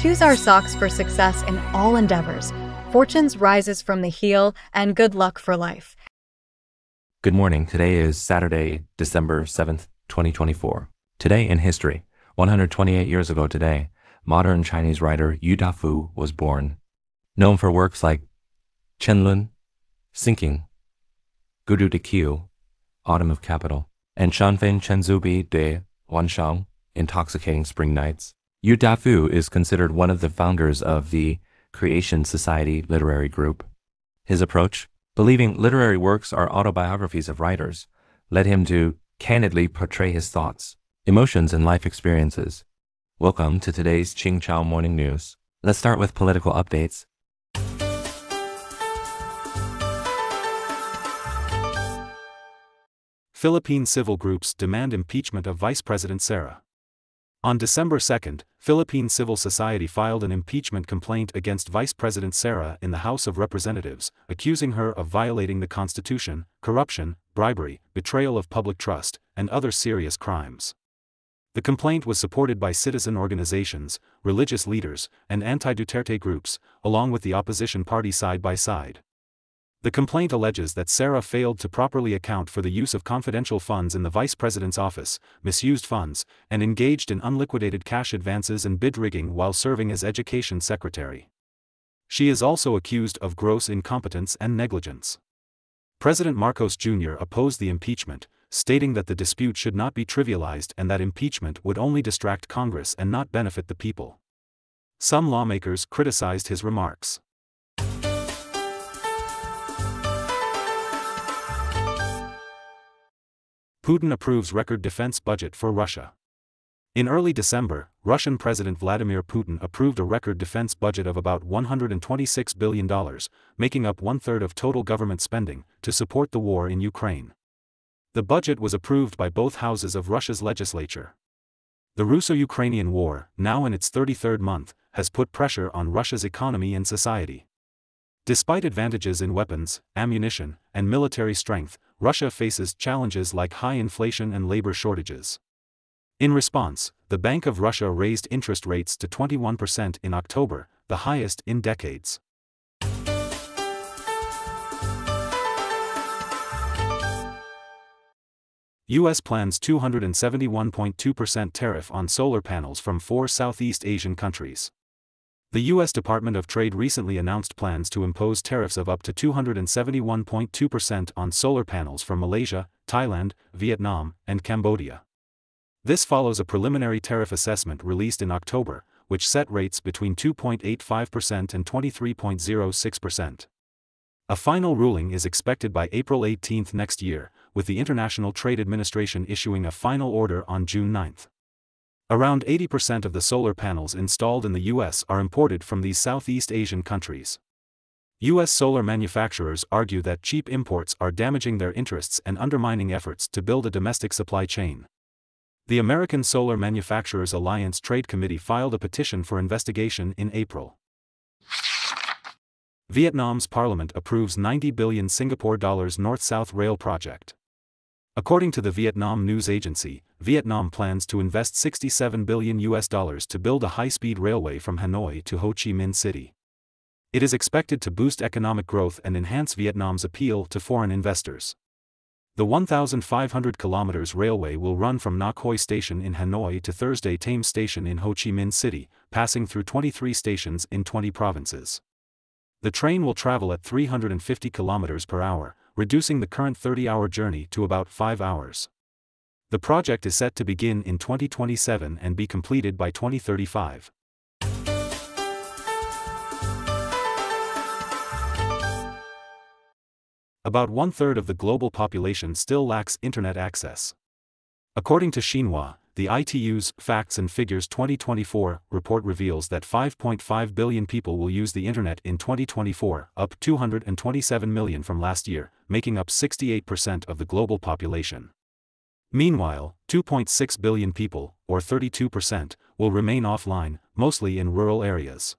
choose our socks for success in all endeavors. Fortunes rises from the heel, and good luck for life. Good morning. Today is Saturday, December 7th, 2024. Today in history, 128 years ago today, modern Chinese writer Yu Dafu was born. Known for works like Qianlun, Sinking, Gudu de Qiu, Autumn of Capital, and Shanfen Chenzubi de Wanshang, Intoxicating Spring Nights, Yu Dafu is considered one of the founders of the Creation Society literary group. His approach, believing literary works are autobiographies of writers, led him to candidly portray his thoughts, emotions, and life experiences. Welcome to today's Qingchao Morning News. Let's start with political updates. Philippine civil groups demand impeachment of Vice President Sara. On December 2, Philippine civil society filed an impeachment complaint against Vice President Sara in the House of Representatives, accusing her of violating the Constitution, corruption, bribery, betrayal of public trust, and other serious crimes. The complaint was supported by citizen organizations, religious leaders, and anti-Duterte groups, along with the opposition party side by side. The complaint alleges that Sara failed to properly account for the use of confidential funds in the vice president's office, misused funds, and engaged in unliquidated cash advances and bid rigging while serving as education secretary. She is also accused of gross incompetence and negligence. President Marcos Jr. opposed the impeachment, stating that the dispute should not be trivialized and that impeachment would only distract Congress and not benefit the people. Some lawmakers criticized his remarks. Putin approves record defense budget for Russia. In early December, Russian President Vladimir Putin approved a record defense budget of about $126 billion, making up one-third of total government spending, to support the war in Ukraine. The budget was approved by both houses of Russia's legislature. The Russo-Ukrainian War, now in its 33rd month, has put pressure on Russia's economy and society. Despite advantages in weapons, ammunition, and military strength, Russia faces challenges like high inflation and labor shortages. In response, the Bank of Russia raised interest rates to 21% in October, the highest in decades. U.S. plans 271.2% tariff on solar panels from 4 Southeast Asian countries. The U.S. Department of Trade recently announced plans to impose tariffs of up to 271.2% on solar panels from Malaysia, Thailand, Vietnam, and Cambodia. This follows a preliminary tariff assessment released in October, which set rates between 2.85% and 23.06%. A final ruling is expected by April 18 next year, with the International Trade Administration issuing a final order on June 9. Around 80% of the solar panels installed in the U.S. are imported from these Southeast Asian countries. U.S. solar manufacturers argue that cheap imports are damaging their interests and undermining efforts to build a domestic supply chain. The American Solar Manufacturers Alliance Trade Committee filed a petition for investigation in April. Vietnam's parliament approves 90 billion Singapore dollars North-South Rail project. According to the Vietnam News Agency, Vietnam plans to invest $67 billion to build a high-speed railway from Hanoi to Ho Chi Minh City. It is expected to boost economic growth and enhance Vietnam's appeal to foreign investors. The 1,500 kilometers railway will run from Ngoc Hoi Station in Hanoi to Thursday Thames Station in Ho Chi Minh City, passing through 23 stations in 20 provinces. The train will travel at 350 kilometers per hour, reducing the current 30-hour journey to about 5 hours. The project is set to begin in 2027 and be completed by 2035. About one-third of the global population still lacks internet access. According to Xinhua, the ITU's Facts and Figures 2024 report reveals that 5.5 billion people will use the internet in 2024, up 227 million from last year, making up 68% of the global population. Meanwhile, 2.6 billion people, or 32%, will remain offline, mostly in rural areas.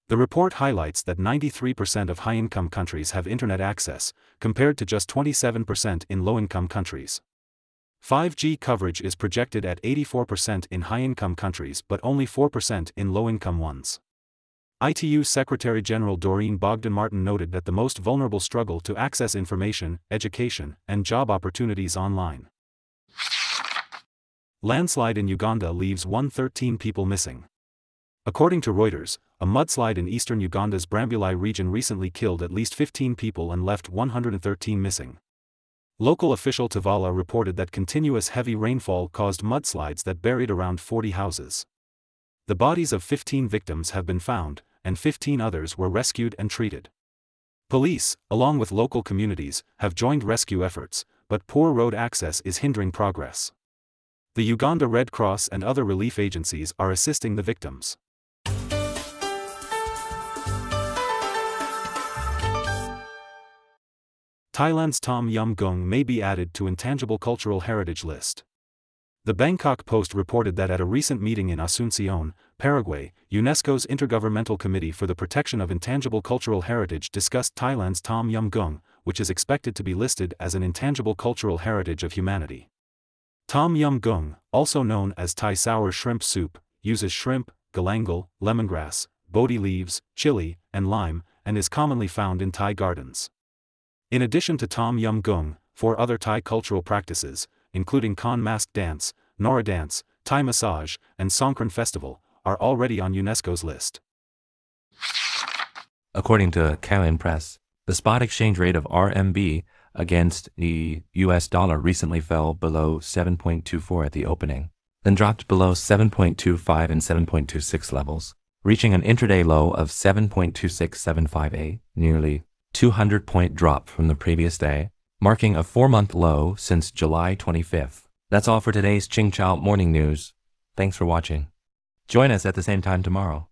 The report highlights that 93% of high-income countries have internet access, compared to just 27% in low-income countries. 5G coverage is projected at 84% in high-income countries but only 4% in low-income ones. ITU Secretary-General Doreen Bogdan-Martin noted that the most vulnerable struggle to access information, education, and job opportunities online. Landslide in Uganda leaves 113 people missing. According to Reuters, a mudslide in eastern Uganda's Brambulai region recently killed at least 15 people and left 113 missing. Local official Tavala reported that continuous heavy rainfall caused mudslides that buried around 40 houses. The bodies of 15 victims have been found, and 15 others were rescued and treated. Police, along with local communities, have joined rescue efforts, but poor road access is hindering progress. The Uganda Red Cross and other relief agencies are assisting the victims. Thailand's Tom Yum Goong may be added to Intangible Cultural Heritage list. The Bangkok Post reported that at a recent meeting in Asuncion, Paraguay, UNESCO's Intergovernmental Committee for the Protection of Intangible Cultural Heritage discussed Thailand's Tom Yum Goong, which is expected to be listed as an intangible cultural heritage of humanity. Tom Yum Goong, also known as Thai sour shrimp soup, uses shrimp, galangal, lemongrass, bodhi leaves, chili, and lime, and is commonly found in Thai gardens. In addition to Tom Yum Goong, 4 other Thai cultural practices, including Khon mask dance, Nora dance, Thai massage, and Songkran festival, are already on UNESCO's list. According to Kalian Press, the spot exchange rate of RMB against the US dollar recently fell below 7.24 at the opening, then dropped below 7.25 and 7.26 levels, reaching an intraday low of 7.2675, nearly 200-point drop from the previous day, marking a 4-month low since July 25th. That's all for today's Qingchao Morning News. Thanks for watching. Join us at the same time tomorrow.